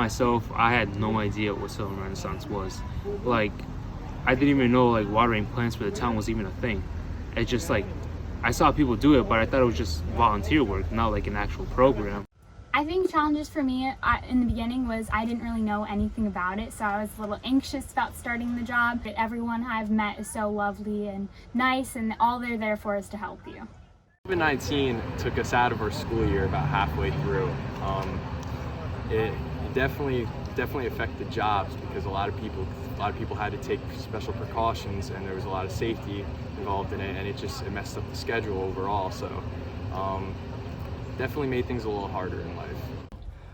myself, I had no idea what Sullivan Renaissance was. Like, I didn't even know like watering plants for the town was even a thing. It's just like, I saw people do it, but I thought it was just volunteer work, not like an actual program. I think challenges for me in the beginning was I didn't really know anything about it, so I was a little anxious about starting the job. But everyone I've met is so lovely and nice, and all they're there for is to help you. COVID-19 took us out of our school year about halfway through. It definitely affected jobs because a lot of people had to take special precautions, and there was a lot of safety involved in it, and it messed up the schedule overall. So definitely made things a little harder in life.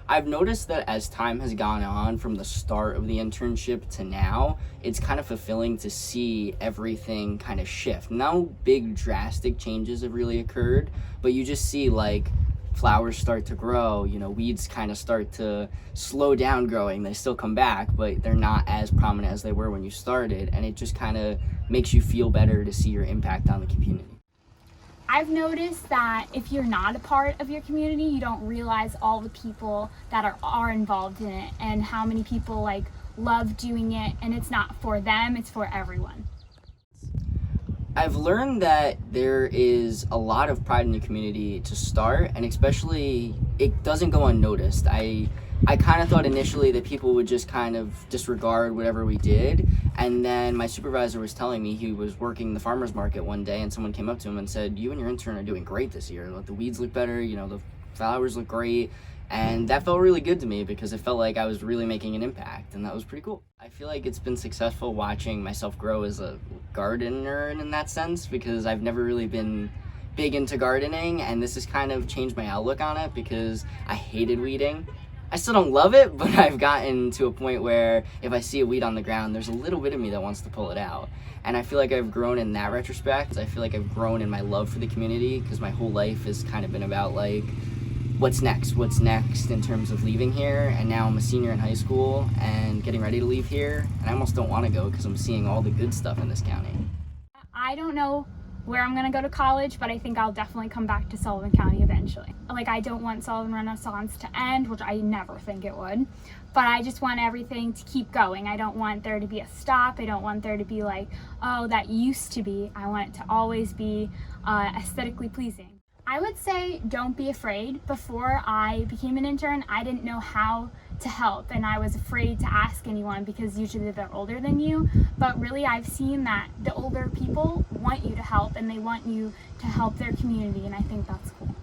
I've noticed that as time has gone on from the start of the internship to now, it's kind of fulfilling to see everything kind of shift. No big drastic changes have really occurred, but you just see like flowers start to grow, weeds kind of start to slow down growing. They still come back, but they're not as prominent as they were when you started, and it just kind of makes you feel better to see your impact on the community. I've noticed that if you're not a part of your community, you don't realize all the people that are involved in it and how many people like love doing it, and it's not for them, it's for everyone. I've learned that there is a lot of pride in the community to start, and especially it doesn't go unnoticed. I kind of thought initially that people would just kind of disregard whatever we did, and then my supervisor was telling me he was working the farmer's market one day, and someone came up to him and said, "You and your intern are doing great this year. Like, the weeds look better, the flowers look great." And that felt really good to me because it felt like I was really making an impact, and that was pretty cool. I feel like it's been successful watching myself grow as a gardener in that sense, because I've never really been big into gardening, and this has kind of changed my outlook on it because I hated weeding. I still don't love it, but I've gotten to a point where if I see a weed on the ground, there's a little bit of me that wants to pull it out. And I feel like I've grown in that retrospect. I feel like I've grown in my love for the community because my whole life has kind of been about like, what's next in terms of leaving here. And now I'm a senior in high school and getting ready to leave here. And I almost don't want to go because I'm seeing all the good stuff in this county. I don't know where I'm going to go to college, but I think I'll definitely come back to Sullivan County eventually. Like, I don't want Sullivan Renaissance to end, which I never think it would, but I just want everything to keep going. I don't want there to be a stop. I don't want there to be like, oh, that used to be. I want it to always be aesthetically pleasing. I would say don't be afraid. Before I became an intern, I didn't know how to help, and I was afraid to ask anyone because usually they're older than you. But really, I've seen that the older people want you to help, and they want you to help their community, and I think that's cool.